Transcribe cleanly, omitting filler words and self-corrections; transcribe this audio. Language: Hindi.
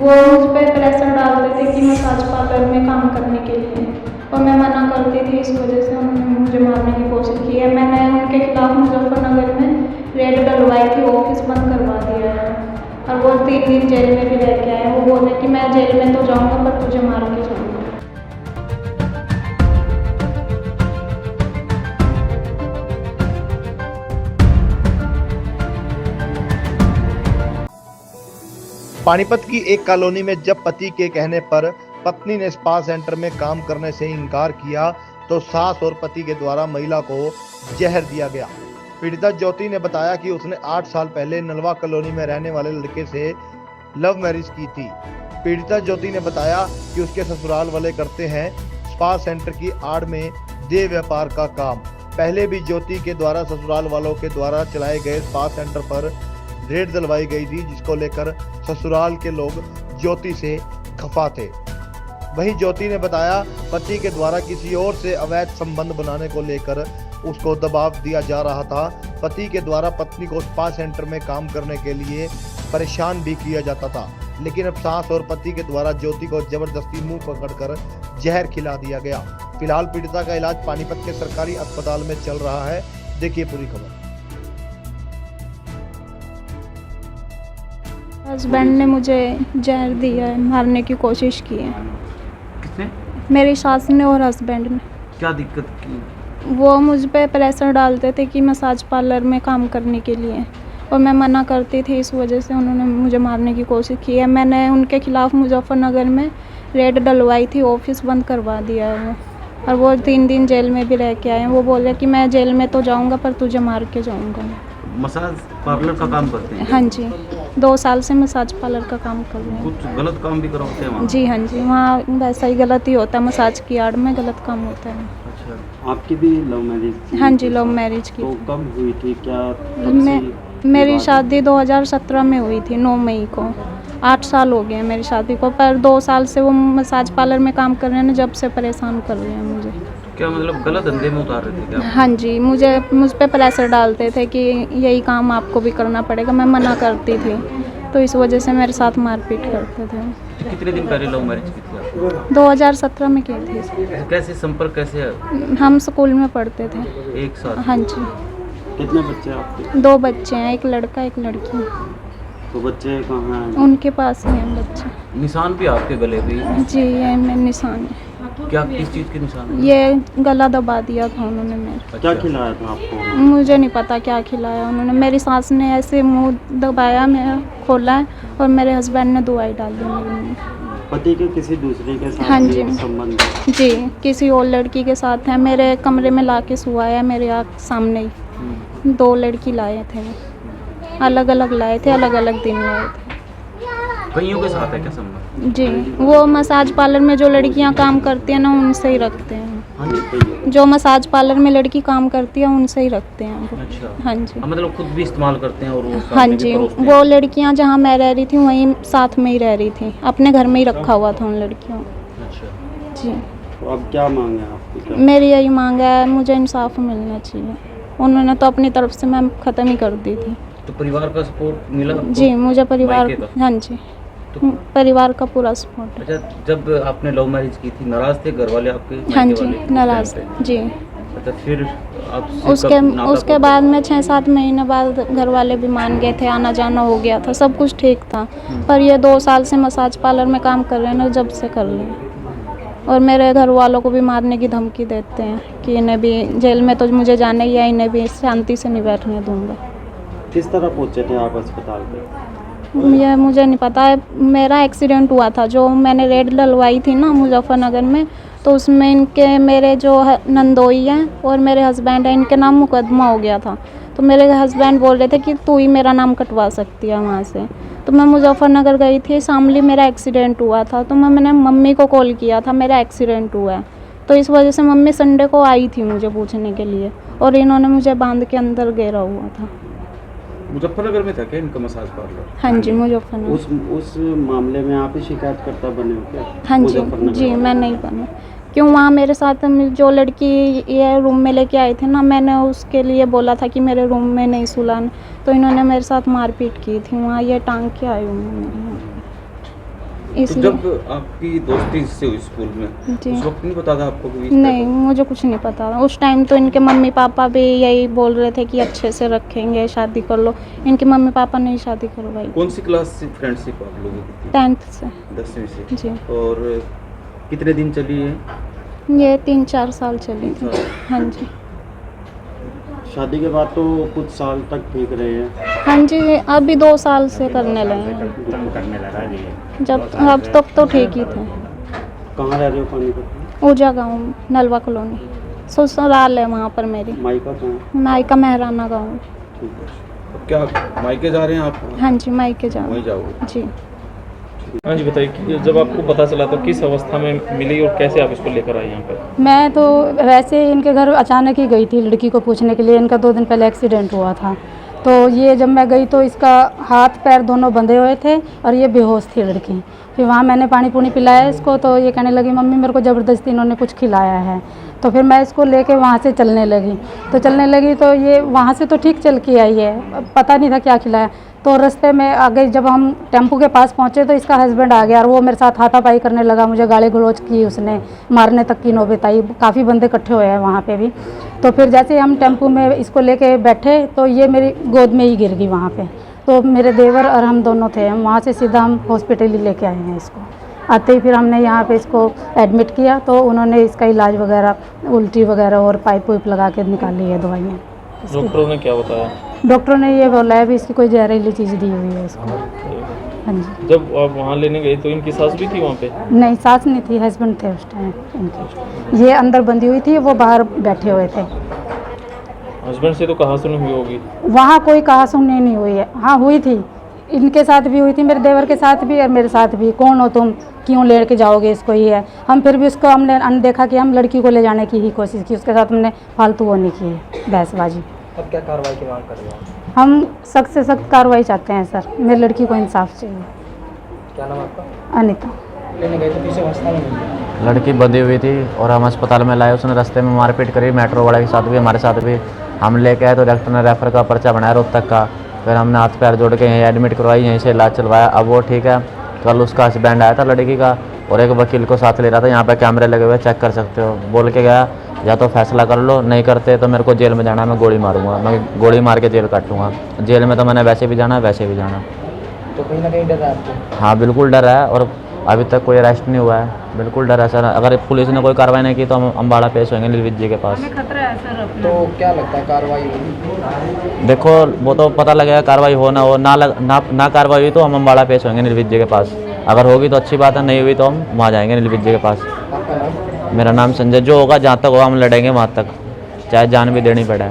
वो मुझ पे प्रेशर डालते थे कि मसाज पार्लर में काम करने के लिए, और मैं मना करती थी। इस वजह से उन्होंने मुझे मारने की कोशिश की है। मैंने उनके खिलाफ मुजफ्फरनगर में रेड डलवाई थी, ऑफिस बंद करवा दिया है, और वो 3 दिन जेल में भी रह के आए। वो बोले कि मैं जेल में तो जाऊँगा पर तुझे मार के जाऊँगा। पानीपत की एक कॉलोनी में जब पति के कहने पर पत्नी ने स्पा सेंटर में काम करने से इनकार किया तो सास और पति के द्वारा महिला को जहर दिया गया। पीड़िता ज्योति ने बताया कि उसने 8 साल पहले नलवा कॉलोनी में रहने वाले लड़के से लव मैरिज की थी। पीड़िता ज्योति ने बताया कि उसके ससुराल वाले करते हैं स्पा सेंटर की आड़ में देह व्यापार का काम। पहले भी ज्योति के द्वारा ससुराल वालों के द्वारा चलाए गए स्पा सेंटर पर रेड डलवाई गई थी, जिसको लेकर ससुराल के लोग ज्योति से खफा थे। वहीं ज्योति ने बताया पति के द्वारा किसी और से अवैध संबंध बनाने को लेकर उसको दबाव दिया जा रहा था। पति के द्वारा पत्नी को स्पा सेंटर में काम करने के लिए परेशान भी किया जाता था, लेकिन अब सास और पति के द्वारा ज्योति को जबरदस्ती मुंह पकड़कर जहर खिला दिया गया। फिलहाल पीड़िता का इलाज पानीपत के सरकारी अस्पताल में चल रहा है। देखिए पूरी खबर। हस्बैंड ने मुझे जहर दिया है, मारने की कोशिश की है। किसने? मेरी सास ने और हस्बैंड ने। क्या दिक्कत की? वो मुझ पे प्रेशर डालते थे कि मसाज पार्लर में काम करने के लिए, और मैं मना करती थी। इस वजह से उन्होंने मुझे मारने की कोशिश की है। मैंने उनके खिलाफ मुजफ्फरनगर में रेड डलवाई थी, ऑफिस बंद करवा दिया है वो, और वो 3 दिन जेल में भी रह के आए हैं। वो बोले कि मैं जेल में तो जाऊँगा पर तुझे मार के जाऊँगा। मसाज पार्लर का काम करते हैं? हाँ जी, 2 साल से मसाज पार्लर का काम कर रहे हैं। कुछ गलत काम भी करवाते हैं वहाँ? जी हाँ जी, वहाँ वैसा ही गलत ही होता है, मसाज की आड़ में गलत काम होता है। अच्छा, आपकी भी लव मैरिज थी? हाँ जी, लव मैरिज की तो थी। कब हुई थी? क्या मेरी शादी 2017 में हुई थी, 9 मई को। 8 साल हो गए हैं मेरी शादी को, पर 2 साल से वो मसाज पार्लर में काम कर रहे हैं ना, जब से परेशान कर रहे हैं मुझे। क्या मतलब गलत धंधे में उतार रहे थे क्या? हाँ जी, मुझ पे प्रेशर डालते थे कि यही काम आपको भी करना पड़ेगा। मैं मना करती थी, तो इस वजह से मेरे साथ मारपीट करते थे। कितने दिन पहले लव मैरिज की थी आपने? 2017 में की थी। तो कैसे संपर्क कैसे है? हम स्कूल में पढ़ते थे। एक साथ? हाँ जी। कितने बच्चे आपके? 2 बच्चे हैं, एक लड़का एक लड़की। तो बच्चे कहाँ हैं? उनके पास ही हैं बच्चे। निशान भी आपके गले पे? जी, ये मेरे निशान है। क्या किस चीज़ के निशान है? ये गला दबा दिया था उन्होंने मेरा। क्या खिलाया था आपको? मुझे नहीं पता क्या खिलाया उन्होंने। मेरी सास ने ऐसे मुंह दबाया, मेरा खोला है, और मेरे हस्बैंड ने दवाई डाल दी मेरे मुंह। पति के किसी दूसरे के साथ हाँ भी जी। संबंध है? जी, किसी और लड़की के साथ है। मेरे कमरे में ला के सुवाया, मेरे आँख सामने ही 2 लड़की लाए थे। अलग अलग लाए थे, अलग अलग दिन लाए थे। कईयों के साथ है क्या संबंध? जी, वो मसाज पार्लर में जो लड़कियां काम करती हैं ना, उनसे ही रखते हैं। हाँ जी। जो मसाज पार्लर में लड़की काम करती है उनसे ही रखते हैं वो। अच्छा। हाँ जी। मतलब खुद भी इस्तेमाल करते हैं और वो हाँ सामने भी जी, परोसते हैं? वो लड़कियां जहाँ मैं रह रही थी वहीं साथ में ही रह रही थी। अपने घर में ही रखा हुआ था उन लड़कियों को। अच्छा। जी, तो अब क्या मांग है आपकी? क्या? मेरी यही मांग है, मुझे इंसाफ मिलना चाहिए। उन्होंने तो अपनी तरफ से मैम ख़त्म ही कर दी थी। तो परिवार का सपोर्ट मिला आपको? जी, मुझे परिवार, मायके का? हाँ जी, तो परिवार का पूरा सपोर्ट है। अच्छा, जब आपने लव मैरिज की थी नाराज थे घर वाले आपके? हाँ मायके जी, वाले नाराज टाइम पे? जी। अच्छा, फिर आपसे उसके कब नाता उसके तोड़ा? बाद में 6-7 महीने बाद घर वाले भी मान गए थे, आना जाना हो गया था, सब कुछ ठीक था। पर ये 2 साल से मसाज पार्लर में काम कर रहे हैं ना, जब से कर रहे हैं, और मेरे घर वालों को भी मारने की धमकी देते हैं कि इन्हें भी जेल में तो मुझे जाना ही है, इन्हें भी शांति से नहीं बैठने दूँगा। किस तरह पहुँचे थे आप अस्पताल पे? ये मुझे नहीं पता है। मेरा एक्सीडेंट हुआ था, जो मैंने रेड डलवाई थी ना मुजफ्फरनगर में, तो उसमें इनके मेरे जो नंदोई हैं और मेरे हस्बैंड हैं, इनके नाम मुकदमा हो गया था। तो मेरे हस्बैंड बोल रहे थे कि तू ही मेरा नाम कटवा सकती है वहाँ से। तो मैं मुजफ्फरनगर गई थी, शामली मेरा एक्सीडेंट हुआ था, तो मैंने मम्मी को कॉल किया था मेरा एक्सीडेंट हुआ है। तो इस वजह से मम्मी संडे को आई थी मुझे पूछने के लिए, और इन्होंने मुझे बांध के अंदर घेरा हुआ था। मुजफ्फरनगर में था क्या इनका मसाज पार्लर? हाँ जी, मुजफ्फरनगर। उस मामले में आप ही शिकायतकर्ता बने हो क्या? हाँ जी, मुजफ्फरनगर जी, वाले? मैं नहीं बनी। क्यों, वहाँ मेरे साथ जो लड़की ये रूम में लेके आए थे ना, मैंने उसके लिए बोला था कि मेरे रूम में नहीं सुलाना, तो इन्होंने मेरे साथ मारपीट की थी। वहाँ ये टांग के आई हूँ मैं। तो इसलिए जब आपकी दोस्ती से हुई स्कूल में जी। उस वक्त नहीं पता था आपको कि नहीं, मुझे कुछ नहीं पता था उस टाइम। तो इनके मम्मी पापा भी यही बोल रहे थे कि अच्छे से रखेंगे, शादी कर लो। इनके मम्मी पापा ने ही शादी करवाई कौन सी क्लास से फ्रेंडशिप आप लोगों की थी? 10th से। 10वीं से। जी, और कितने दिन चली है? ये 3-4 साल चली थी। हाँ जी, शादी के बाद तो कुछ साल तक ठीक रहे हैं। हाँ जी, अभी 2 साल से करने लगे हैं। जब अब तक तो ठीक ही थे। कहाँ रह रहे हो पानीपत में? ऊजा गाँव, नलवा कॉलोनी। ससुराल है वहाँ पर मेरी। मायका कहाँ है? मायका मेहराना गाँव। ठीक है। अब क्या मायके जा रहे हैं आप? हाँ जी, मायके जाओ। वहीं जाओगे? जी, हाँ जी, बताइए कि जब आपको पता चला तो किस अवस्था में मिली और कैसे आप इसको लेकर आए यहाँ पर? मैं तो वैसे इनके घर अचानक ही गई थी लड़की को पूछने के लिए। इनका 2 दिन पहले एक्सीडेंट हुआ था। तो ये जब मैं गई तो इसका हाथ पैर दोनों बंधे हुए थे और ये बेहोश थी लड़की। फिर वहाँ मैंने पानी पूनी पिलाया इसको, तो ये कहने लगी मम्मी मेरे को ज़बरदस्ती इन्होंने कुछ खिलाया है। तो फिर मैं इसको लेके वहाँ से चलने लगी तो ये वहाँ से तो ठीक चल के आई है, पता नहीं था क्या खिलाया। तो रास्ते में आगे जब हम टेम्पो के पास पहुँचे तो इसका हस्बैंड आ गया और वो मेरे साथ हाथापाई करने लगा। मुझे गाली गलौज की उसने, मारने तक की नौबत आई। काफ़ी बंदे इकट्ठे हुए हैं वहाँ पे भी। तो फिर जैसे हम टेम्पो में इसको लेके बैठे तो ये मेरी गोद में ही गिर गई वहाँ पे। तो मेरे देवर और हम दोनों थे, हम वहाँ से सीधा हम हॉस्पिटल ही लेके आए हैं इसको। आते ही फिर हमने यहाँ पे इसको एडमिट किया तो उन्होंने इसका इलाज वगैरह, उल्टी वगैरह और पाइप वाइप लगा के निकाली है दवाइयाँ। डॉक्टरों ने क्या बताया? डॉक्टरों ने ये बोला है भी इसकी कोई जहरीली चीज़ दी हुई है इसको। हाँ जी। जब आप वहाँ लेने गए तो इनकी सास भी थी वहाँ पे? नहीं, सास नहीं थी, हस्बैंड थे उस टाइम इनके। ये अंदर बंधी हुई थी, वो बाहर बैठे हुए थे। हस्बैंड से तो कहा सुनी हुई होगी? वहाँ कोई कहा सुननी नहीं हुई है। हाँ हुई थी, इनके साथ भी हुई थी, मेरे देवर के साथ भी और मेरे साथ भी। कौन हो तुम, क्यों ले के जाओगे इसको, ये है। हम फिर भी उसको हमने अनदेखा कि हम लड़की को ले जाने की ही कोशिश की, उसके साथ हमने फालतू वो नहीं की बहसबाजी। अब क्या कार्रवाई की मांग कर रहे हो? हम सख्त से सख्त कार्रवाई चाहते हैं सर, मेरी लड़की को इंसाफ चाहिए। क्या नाम आपका? अनिता। लेने गए तो किस अवस्था में मिली? लड़की बंधी हुई थी और हम अस्पताल में लाए। उसने रास्ते में मारपीट करी, मेट्रो वाले के साथ भी, हमारे साथ भी। हम लेके आए तो डॉक्टर ने रेफर का पर्चा बनाया रोहतक का। फिर हमने हाथ पैर जोड़ के यहीं एडमिट करवाई, यहीं से इलाज चलवाया। अब वो ठीक है। कल उसका हस्बैंड आया था लड़की का और एक वकील को साथ ले रहा था। यहाँ पे कैमरे लगे हुए, चेक कर सकते हो। बोल के गया या तो फैसला कर लो, नहीं करते तो मेरे को जेल में जाना है, मैं गोली मारूंगा, मैं गोली मार के जेल काटूंगा। जेल में तो मैंने वैसे भी जाना है, वैसे भी जाना। तो कहीं ना कहीं डर है आपको? हाँ बिल्कुल डर है और अभी तक कोई अरेस्ट नहीं हुआ है। बिल्कुल डर है सर। अगर पुलिस ने कोई कार्रवाई नहीं की तो हम अम्बाड़ा पेश होंगे निर्विज जी के पास। तो क्या लगता है कार्रवाई होगी? देखो वो तो पता लगेगा, कार्रवाई हो ना हो। ना कार्रवाई हुई तो हम अम्बाड़ा पेश होंगे निर्विज जी के पास। अगर होगी तो अच्छी बात है, नहीं हुई तो हम वहाँ जाएंगे निर्विज जी के पास। आपका नाम? मेरा नाम संजय। जो होगा जहाँ तक होगा हम लड़ेंगे वहाँ तक, चाहे जान भी देनी पड़े।